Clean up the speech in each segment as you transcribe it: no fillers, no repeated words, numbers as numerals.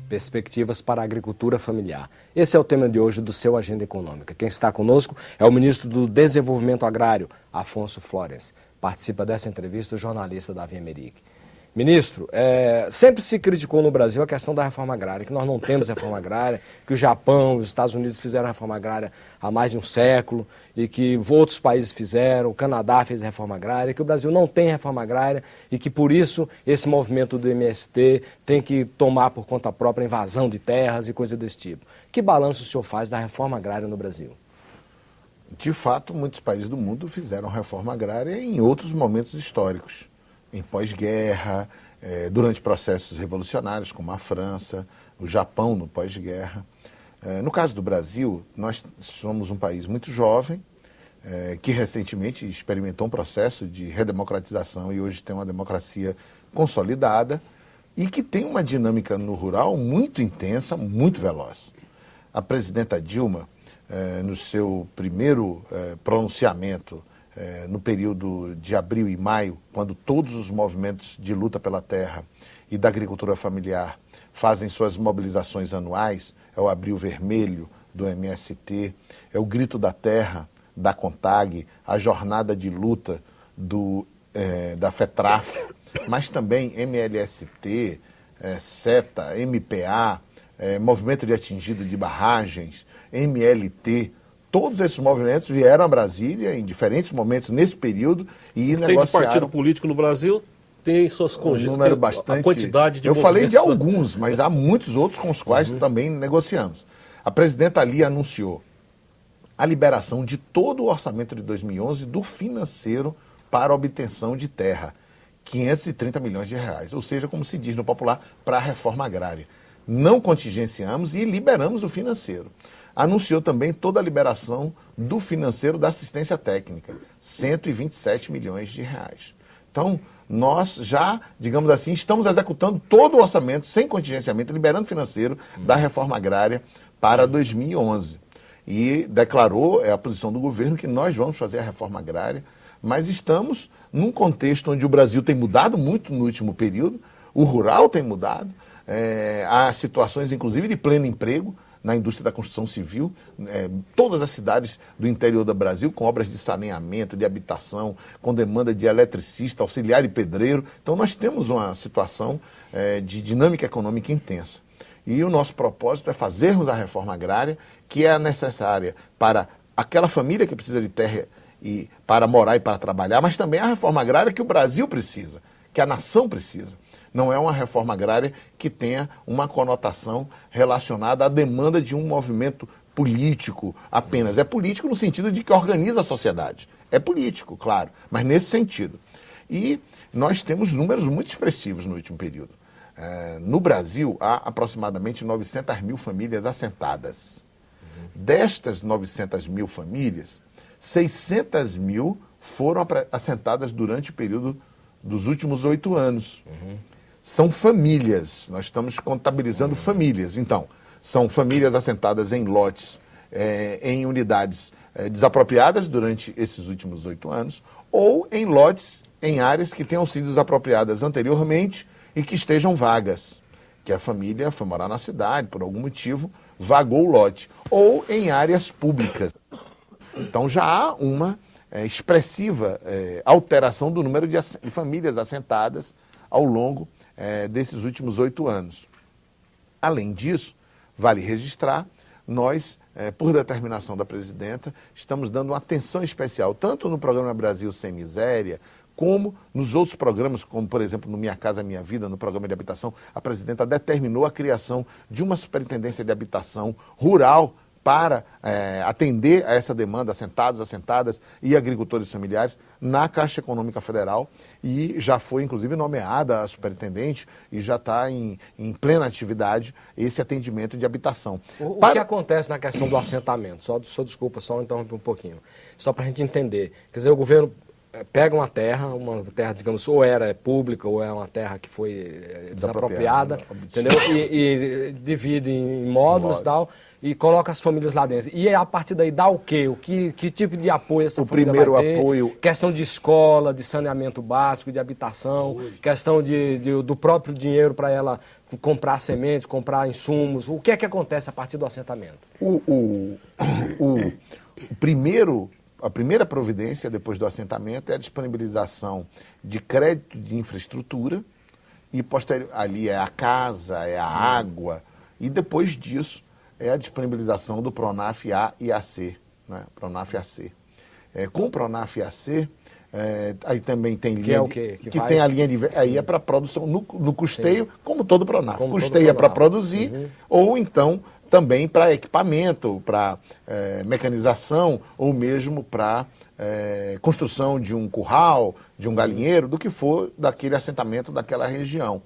perspectivas para a agricultura familiar. Esse é o tema de hoje do seu Agenda Econômica. Quem está conosco é o ministro do Desenvolvimento Agrário, Afonso Florence. Participa dessa entrevista o jornalista Davi Emerick. Ministro, sempre se criticou no Brasil a questão da reforma agrária, que nós não temos reforma agrária, que o Japão, os Estados Unidos fizeram reforma agrária há mais de um século e que outros países fizeram, o Canadá fez reforma agrária, que o Brasil não tem reforma agrária e que por isso esse movimento do MST tem que tomar por conta própria invasão de terras e coisa desse tipo. Que balanço o senhor faz da reforma agrária no Brasil? De fato, muitos países do mundo fizeram reforma agrária em outros momentos históricos. Em pós-guerra, durante processos revolucionários, como a França, o Japão no pós-guerra. No caso do Brasil, nós somos um país muito jovem, que recentemente experimentou um processo de redemocratização e hoje tem uma democracia consolidada e que tem uma dinâmica no rural muito intensa, muito veloz. A presidenta Dilma, no seu primeiro pronunciamento, no período de abril e maio, quando todos os movimentos de luta pela terra e da agricultura familiar fazem suas mobilizações anuais, é o Abril Vermelho do MST, é o Grito da Terra da CONTAG, a jornada de luta da FETRAF, mas também MLST, SETA, MPA, Movimento de Atingido de Barragens, MLT. Todos esses movimentos vieram a Brasília em diferentes momentos nesse período e negociaram. Tem de partido político no Brasil, tem suas conjunturas. Um número bastante. A quantidade de Eu falei de alguns, mas há muitos outros com os quais também negociamos. A presidenta ali anunciou a liberação de todo o orçamento de 2011 do financeiro para obtenção de terra, 530 milhões de reais, ou seja, como se diz no popular, para a reforma agrária. Não contingenciamos e liberamos o financeiro. Anunciou também toda a liberação do financeiro da assistência técnica, 127 milhões de reais. Então, nós já, digamos assim, estamos executando todo o orçamento, sem contingenciamento, liberando financeiro da reforma agrária para 2011. E declarou, é a posição do governo, que nós vamos fazer a reforma agrária, mas estamos num contexto onde o Brasil tem mudado muito no último período, o rural tem mudado, há situações, inclusive, de pleno emprego, na indústria da construção civil, todas as cidades do interior do Brasil com obras de saneamento, de habitação, com demanda de eletricista, auxiliar e pedreiro. Então nós temos uma situação de dinâmica econômica intensa. E o nosso propósito é fazermos a reforma agrária, que é necessária para aquela família que precisa de terra e para morar e para trabalhar, mas também a reforma agrária que o Brasil precisa, que a nação precisa. Não é uma reforma agrária que tenha uma conotação relacionada à demanda de um movimento político apenas. É político no sentido de que organiza a sociedade. É político, claro, mas nesse sentido. E nós temos números muito expressivos no último período. No Brasil, há aproximadamente 900 mil famílias assentadas. Destas 900 mil famílias, 600 mil foram assentadas durante o período dos últimos 8 anos. São famílias, nós estamos contabilizando famílias. Então, são famílias assentadas em lotes, em unidades desapropriadas durante esses últimos 8 anos, ou em lotes, em áreas que tenham sido desapropriadas anteriormente e que estejam vagas, que a família foi morar na cidade, por algum motivo, vagou o lote, ou em áreas públicas. Então, já há uma expressiva alteração do número de famílias assentadas ao longo desses últimos 8 anos. Além disso, vale registrar, nós, por determinação da presidenta, estamos dando uma atenção especial, tanto no programa Brasil Sem Miséria, como nos outros programas, como, por exemplo, no Minha Casa Minha Vida, no programa de habitação, a presidenta determinou a criação de uma superintendência de habitação rural para atender a essa demanda, assentados, assentadas e agricultores familiares, na Caixa Econômica Federal, e já foi, inclusive, nomeada a superintendente e já está em plena atividade esse atendimento de habitação. O que acontece na questão do assentamento? Só desculpa, só interromper um pouquinho. Só para a gente entender. Quer dizer, o governo pegam uma terra, digamos, ou era pública, ou é uma terra que foi desapropriada, entendeu? E divide em módulos e tal, e coloca as famílias lá dentro. E a partir daí dá o quê? Que tipo de apoio essa família vai ter? O primeiro apoio... Questão de escola, de saneamento básico, de habitação, saúde. Questão do próprio dinheiro para ela comprar sementes, comprar insumos. O que é que acontece a partir do assentamento? A primeira providência depois do assentamento é a disponibilização de crédito de infraestrutura e ali é a casa, é a água, e depois disso é a disponibilização do Pronaf A e AC, né? Pronaf AC. Com o Pronaf AC, aí também tem linha... Que é o quê? Que tem a linha de... Aí é para produção no custeio, sim. Como todo Pronaf. Custeia para produzir, ou então... também para equipamento, para mecanização ou mesmo para construção de um curral, de um galinheiro, do que for daquele assentamento daquela região.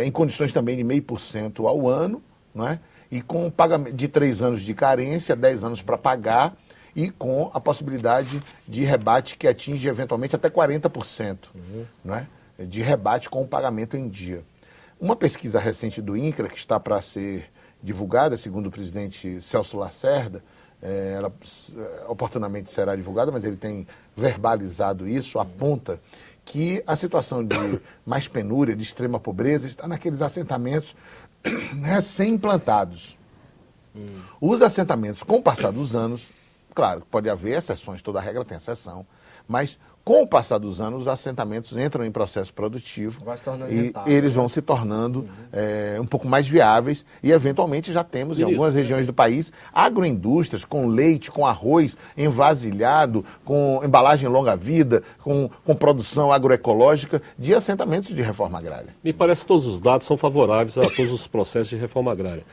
Em condições também de 0,5% ao ano, né? E com pagamento de 3 anos de carência, 10 anos para pagar e com a possibilidade de rebate que atinge eventualmente até 40%, né? De rebate com o pagamento em dia. Uma pesquisa recente do INCRA, que está para ser divulgada, segundo o presidente Celso Lacerda, ela oportunamente será divulgada, mas ele tem verbalizado isso, aponta que a situação de mais penúria, de extrema pobreza, está naqueles assentamentos recém-implantados. Os assentamentos, com o passar dos anos, claro, pode haver exceções, toda regra tem exceção, mas com o passar dos anos, os assentamentos entram em processo produtivo e eles vão se tornando um pouco mais viáveis e, eventualmente, já temos em algumas regiões do país agroindústrias com leite, com arroz envasilhado, com embalagem longa-vida, com produção agroecológica de assentamentos de reforma agrária. Me parece que todos os dados são favoráveis a todos os processos de reforma agrária.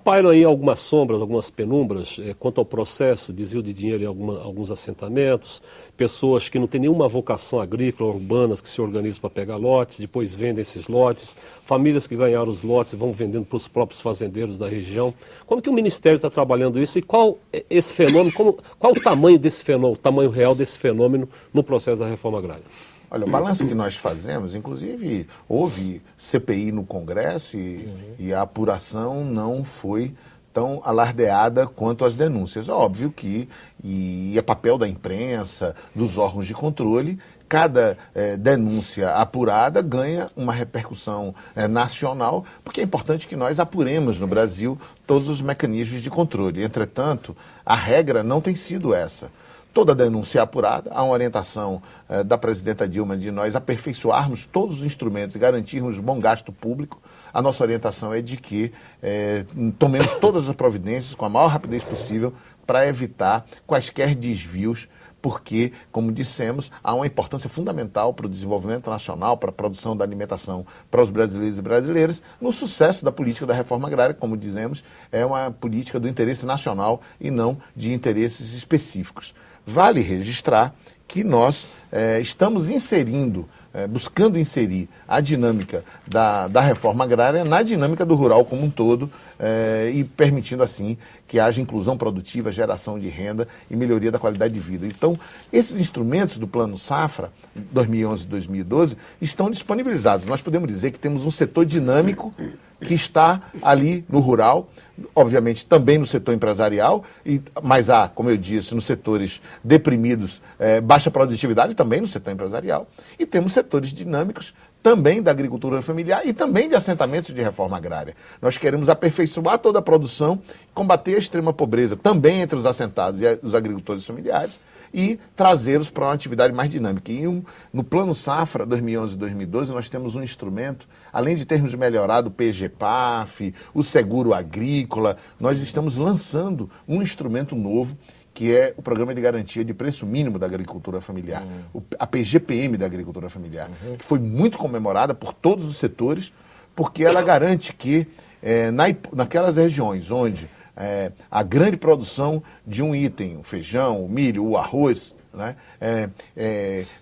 Pairam aí algumas sombras, algumas penumbras quanto ao processo, desvio de dinheiro em alguns assentamentos, pessoas que não têm nenhuma vocação agrícola, urbanas, que se organizam para pegar lotes, depois vendem esses lotes, famílias que ganharam os lotes e vão vendendo para os próprios fazendeiros da região. Como que o Ministério está trabalhando isso e qual esse fenômeno, qual o tamanho desse fenômeno, o tamanho real desse fenômeno no processo da reforma agrária? Olha, o balanço que nós fazemos, inclusive houve CPI no Congresso e a apuração não foi tão alardeada quanto as denúncias. Óbvio que é papel da imprensa, dos órgãos de controle, cada denúncia apurada ganha uma repercussão nacional, porque é importante que nós apuremos no Brasil todos os mecanismos de controle. Entretanto, a regra não tem sido essa. Toda denúncia é apurada, há uma orientação da presidenta Dilma de nós aperfeiçoarmos todos os instrumentos e garantirmos bom gasto público. A nossa orientação é de que tomemos todas as providências com a maior rapidez possível para evitar quaisquer desvios, porque, como dissemos, há uma importância fundamental para o desenvolvimento nacional, para a produção da alimentação para os brasileiros e brasileiras, no sucesso da política da reforma agrária, como dizemos, é uma política do interesse nacional e não de interesses específicos. Vale registrar que nós estamos buscando inserir a dinâmica da reforma agrária na dinâmica do rural como um todo e permitindo assim que haja inclusão produtiva, geração de renda e melhoria da qualidade de vida. Então, esses instrumentos do Plano Safra 2011 e 2012 estão disponibilizados. Nós podemos dizer que temos um setor dinâmico que está ali no rural, obviamente também no setor empresarial, mas há, como eu disse, nos setores deprimidos, baixa produtividade também no setor empresarial. E temos setores dinâmicos também da agricultura familiar e também de assentamentos de reforma agrária. Nós queremos aperfeiçoar toda a produção, combater a extrema pobreza também entre os assentados e os agricultores familiares e trazê-los para uma atividade mais dinâmica. E no Plano Safra 2011 e 2012 nós temos um instrumento, além de termos melhorado o PGPAF, o seguro agrícola, nós estamos lançando um instrumento novo que é o Programa de Garantia de Preço Mínimo da Agricultura Familiar, a PGPM da Agricultura Familiar, que foi muito comemorada por todos os setores, porque ela garante que naquelas regiões onde a grande produção de um item, o feijão, o milho, o arroz, né,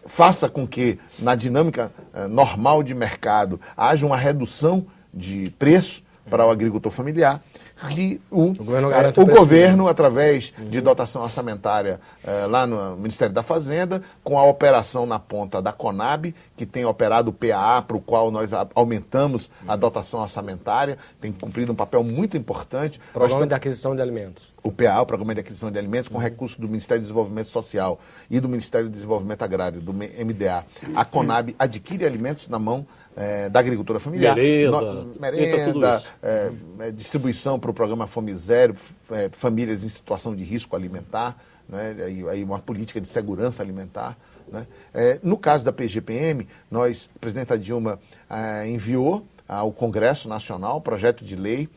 faça com que na dinâmica normal de mercado haja uma redução de preço para o agricultor familiar. que o garante o governo, através de dotação orçamentária lá no Ministério da Fazenda, com a operação na ponta da Conab, que tem operado o PAA, para o qual nós aumentamos a dotação orçamentária, tem cumprido um papel muito importante. Programa de aquisição de alimentos. O PAA, o Programa de Aquisição de Alimentos, com recursos do Ministério do Desenvolvimento Social e do Ministério do Desenvolvimento Agrário, do MDA. A Conab adquire alimentos na mão da agricultura familiar. Merenda, distribuição para o programa Fome Zero, famílias em situação de risco alimentar, né, aí uma política de segurança alimentar. Né. No caso da PGPM, a presidenta Dilma enviou ao Congresso Nacional um projeto de lei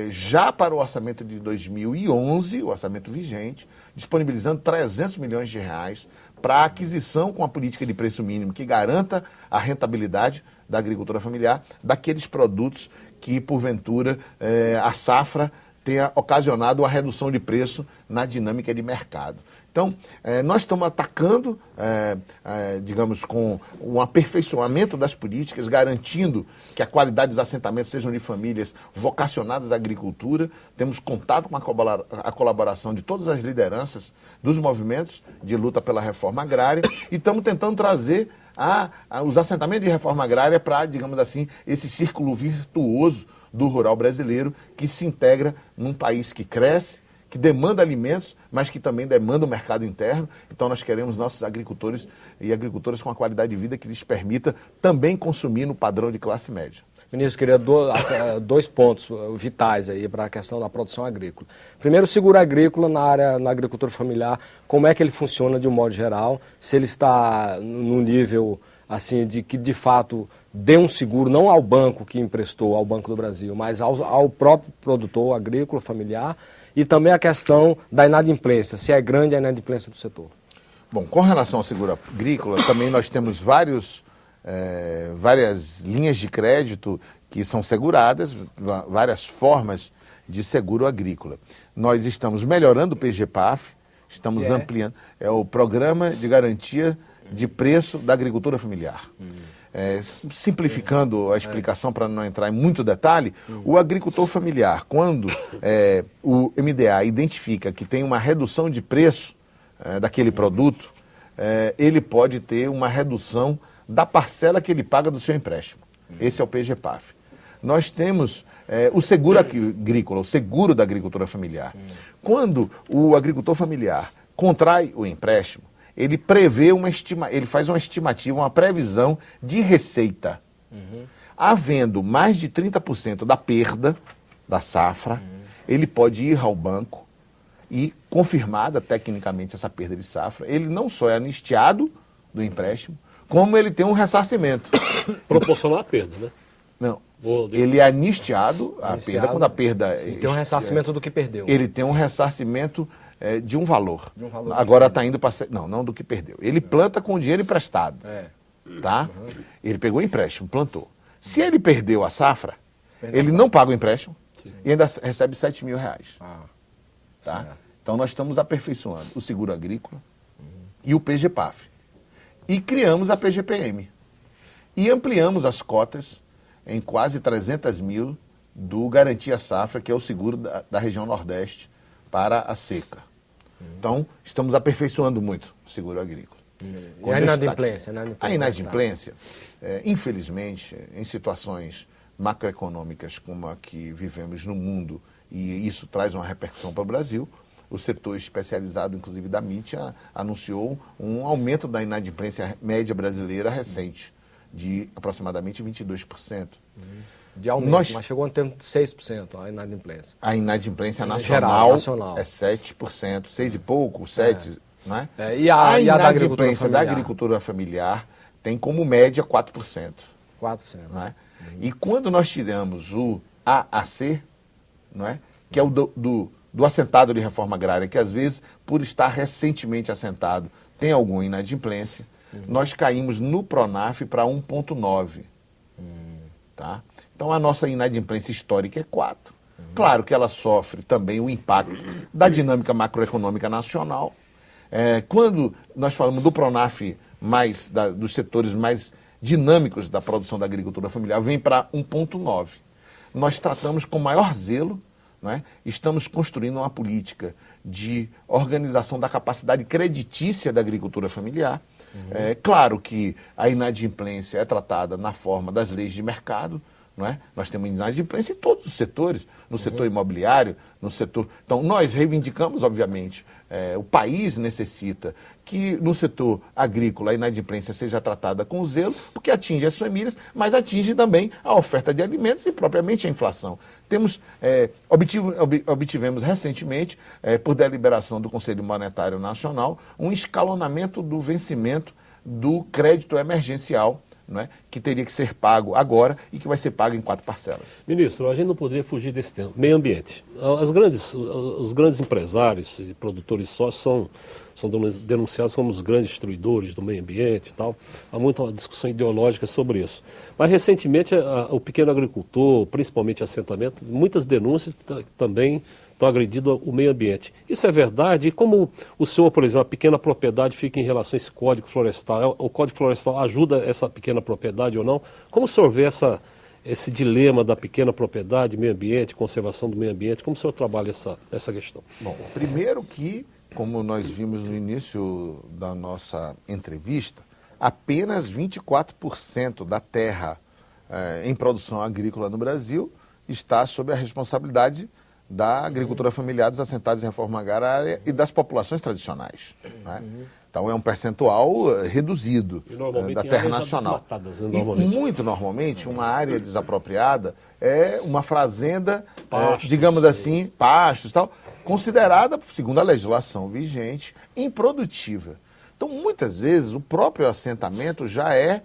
já para o orçamento de 2011, o orçamento vigente, disponibilizando 300 milhões de reais para a aquisição com a política de preço mínimo que garanta a rentabilidade da agricultura familiar, daqueles produtos que, porventura, a safra tenha ocasionado uma redução de preço na dinâmica de mercado. Então, nós estamos atacando, digamos, com um aperfeiçoamento das políticas, garantindo que a qualidade dos assentamentos sejam de famílias vocacionadas à agricultura. Temos contato com a colaboração de todas as lideranças dos movimentos de luta pela reforma agrária e estamos tentando trazer os assentamentos de reforma agrária para, digamos assim, esse círculo virtuoso do rural brasileiro que se integra num país que cresce, que demanda alimentos, mas que também demanda o mercado interno. Então nós queremos nossos agricultores e agricultoras com uma qualidade de vida que lhes permita também consumir no padrão de classe média. Ministro, queria dois pontos vitais aí para a questão da produção agrícola. Primeiro, o seguro agrícola na agricultura familiar, como é que ele funciona de um modo geral, se ele está no nível assim de que de fato dê um seguro não ao banco que emprestou, ao Banco do Brasil, mas ao próprio produtor agrícola familiar, e também a questão da inadimplência, se é grande a inadimplência do setor. Bom, com relação ao seguro agrícola, também nós temos várias linhas de crédito que são seguradas, várias formas de seguro agrícola. Nós estamos melhorando o PGPAF, estamos ampliando, é o Programa de Garantia de Preço da Agricultura Familiar. Simplificando a explicação para não entrar em muito detalhe, o agricultor familiar, quando o MDA identifica que tem uma redução de preço daquele produto, ele pode ter uma redução da parcela que ele paga do seu empréstimo. Esse é o PGPAF. Nós temos o seguro agrícola, o seguro da agricultura familiar. Quando o agricultor familiar contrai o empréstimo, ele prevê ele faz uma estimativa, uma previsão de receita. Havendo mais de 30% da perda da safra, ele pode ir ao banco e, confirmada tecnicamente essa perda de safra, ele não só é anistiado do empréstimo, como ele tem um ressarcimento. Proporcional à perda, né? Não. Ele é anistiado, a perda, quando a perda... Ele tem um ressarcimento do que perdeu. Ele tem um ressarcimento de um valor. Agora está indo para... Não do que perdeu. Ele planta com o dinheiro emprestado. Tá? Ele pegou o empréstimo, plantou. Se ele perdeu a safra, ele não paga o empréstimo e ainda recebe 7 mil reais. Tá? Então nós estamos aperfeiçoando o seguro agrícola e o PGPAF. E criamos a PGPM. E ampliamos as cotas em quase 300 mil do Garantia Safra, que é o seguro da região Nordeste para a seca. Então, estamos aperfeiçoando muito o seguro agrícola. E a inadimplência? A inadimplência, infelizmente, em situações macroeconômicas como a que vivemos no mundo, e isso traz uma repercussão para o Brasil, o setor especializado, inclusive da MIT, anunciou um aumento da inadimplência média brasileira recente, de aproximadamente 22%. De aumento, mas chegou a ter 6% a inadimplência. A inadimplência nacional é 7%, 6 e pouco, 7%, não é? E a inadimplência da agricultura familiar tem como média 4%. 4%. Não é? E quando nós tiramos o AAC, não é? Que é o do assentado de reforma agrária, que às vezes, por estar recentemente assentado, tem alguma inadimplência, nós caímos no PRONAF para 1,9%. Tá? Então a nossa inadimplência histórica é 4%. Claro que ela sofre também o impacto da dinâmica macroeconômica nacional. Quando nós falamos do PRONAF, dos setores mais dinâmicos da produção da agricultura familiar, vem para 1,9%. Nós tratamos com maior zelo não é? Estamos construindo uma política de organização da capacidade creditícia da agricultura familiar. É claro que a inadimplência é tratada na forma das leis de mercado, não é? Nós temos inadimplência em todos os setores, no setor imobiliário, no setor... Então, nós reivindicamos, obviamente, o país necessita que no setor agrícola a inadimplência seja tratada com zelo, porque atinge as famílias, mas atinge também a oferta de alimentos e propriamente a inflação. Obtivemos recentemente, por deliberação do Conselho Monetário Nacional, um escalonamento do vencimento do crédito emergencial, não é? Que teria que ser pago agora e que vai ser pago em 4 parcelas. Ministro, a gente não poderia fugir desse tema. Meio ambiente. Os grandes empresários e produtores são denunciados como os grandes destruidores do meio ambiente e tal. Há muita discussão ideológica sobre isso. Mas, recentemente, o pequeno agricultor, principalmente assentamento, muitas denúncias também estão agredindo o meio ambiente. Isso é verdade? E como o senhor, por exemplo, a pequena propriedade fica em relação a esse Código Florestal? O Código Florestal ajuda essa pequena propriedade ou não? Como o senhor vê esse dilema da pequena propriedade, meio ambiente, conservação do meio ambiente? Como o senhor trabalha essa questão? Bom, primeiro que, como nós vimos no início da nossa entrevista, apenas 24% da terra em produção agrícola no Brasil está sob a responsabilidade da agricultura familiar, dos assentados em reforma agrária e das populações tradicionais. Né? Então é um percentual reduzido da terra nacional. E muito normalmente uma área desapropriada é uma fazenda, digamos assim, pastos e tal, considerada, segundo a legislação vigente, improdutiva. Então muitas vezes o próprio assentamento já é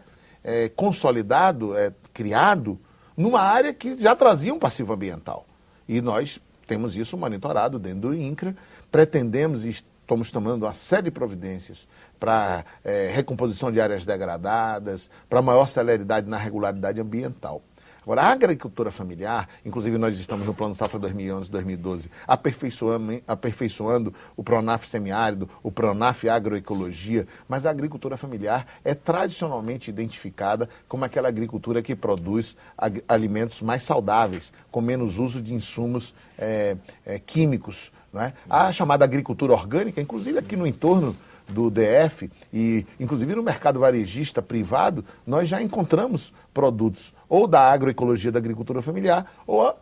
consolidado, criado numa área que já trazia um passivo ambiental. E nós temos isso monitorado dentro do INCRA, pretendemos e estamos tomando uma série de providências para recomposição de áreas degradadas, para maior celeridade na regularidade ambiental. Agora, a agricultura familiar, inclusive nós estamos no Plano Safra 2011-2012, aperfeiçoando o Pronaf Semiárido, o Pronaf Agroecologia, mas a agricultura familiar é tradicionalmente identificada como aquela agricultura que produz alimentos mais saudáveis, com menos uso de insumos químicos. Não é? A chamada agricultura orgânica, inclusive aqui no entorno do DF e inclusive no mercado varejista privado, nós já encontramos produtos ou da agroecologia da agricultura familiar ou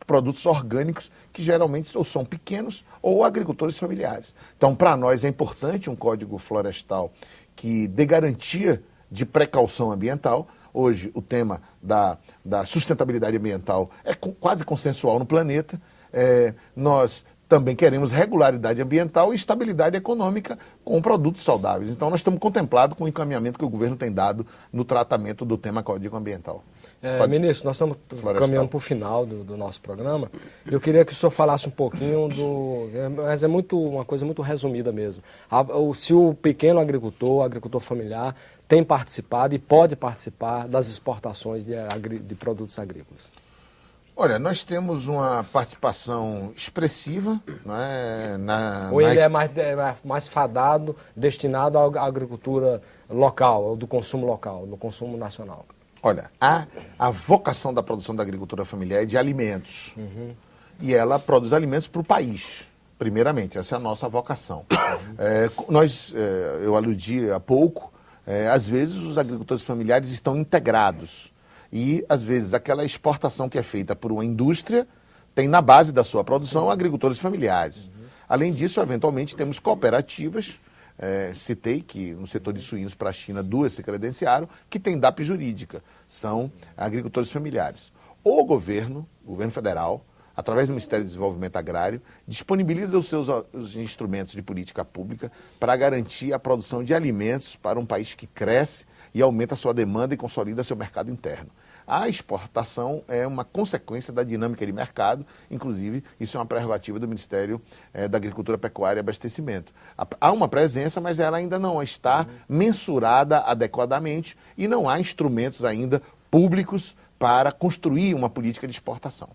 produtos orgânicos que geralmente ou são pequenos ou agricultores familiares. Então, para nós é importante um código florestal que dê garantia de precaução ambiental. Hoje o tema da sustentabilidade ambiental é quase consensual no planeta. Nós também queremos regularidade ambiental e estabilidade econômica com produtos saudáveis. Então, nós estamos contemplados com o encaminhamento que o governo tem dado no tratamento do tema Código Ambiental. Ministro, nós estamos caminhando para o final do nosso programa. Eu queria que o senhor falasse um pouquinho mas é uma coisa muito resumida mesmo. Se o pequeno agricultor, agricultor familiar, tem participado e pode participar das exportações de produtos agrícolas. Olha, nós temos uma participação expressiva, né, ou ele é mais fadado, destinado à agricultura local, do consumo local, do consumo nacional? Olha, a vocação da produção da agricultura familiar é de alimentos. E ela produz alimentos para o país, primeiramente. Essa é a nossa vocação. Eu aludi há pouco, às vezes os agricultores familiares estão integrados. E, às vezes, aquela exportação que é feita por uma indústria tem na base da sua produção agricultores familiares. Além disso, eventualmente, temos cooperativas, citei que no setor de suínos para a China 2 se credenciaram, que tem DAP jurídica, são agricultores familiares. O governo federal, através do Ministério do Desenvolvimento Agrário, disponibiliza os instrumentos de política pública para garantir a produção de alimentos para um país que cresce e aumenta a sua demanda e consolida seu mercado interno. A exportação é uma consequência da dinâmica de mercado, inclusive isso é uma prerrogativa do Ministério da Agricultura, Pecuária e Abastecimento. Há uma presença, mas ela ainda não está mensurada adequadamente e não há instrumentos ainda públicos para construir uma política de exportação.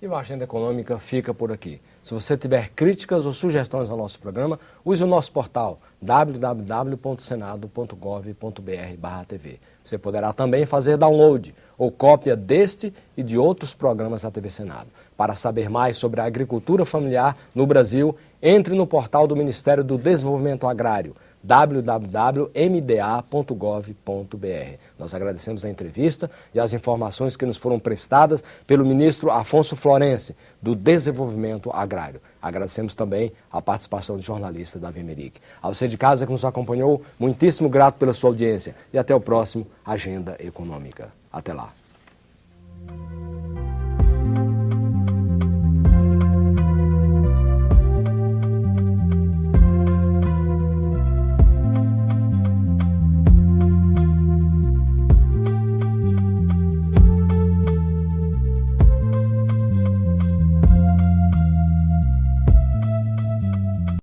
E a agenda econômica fica por aqui. Se você tiver críticas ou sugestões ao nosso programa, use o nosso portal www.senado.gov.br/TV. Você poderá também fazer download ou cópia deste e de outros programas da TV Senado. Para saber mais sobre a agricultura familiar no Brasil, entre no portal do Ministério do Desenvolvimento Agrário, www.mda.gov.br. Nós agradecemos a entrevista e as informações que nos foram prestadas pelo ministro Afonso Florense, do Desenvolvimento Agrário. Agradecemos também a participação de jornalista Davi Merick. A você de casa que nos acompanhou, muitíssimo grato pela sua audiência e até o próximo Agenda Econômica. Até lá.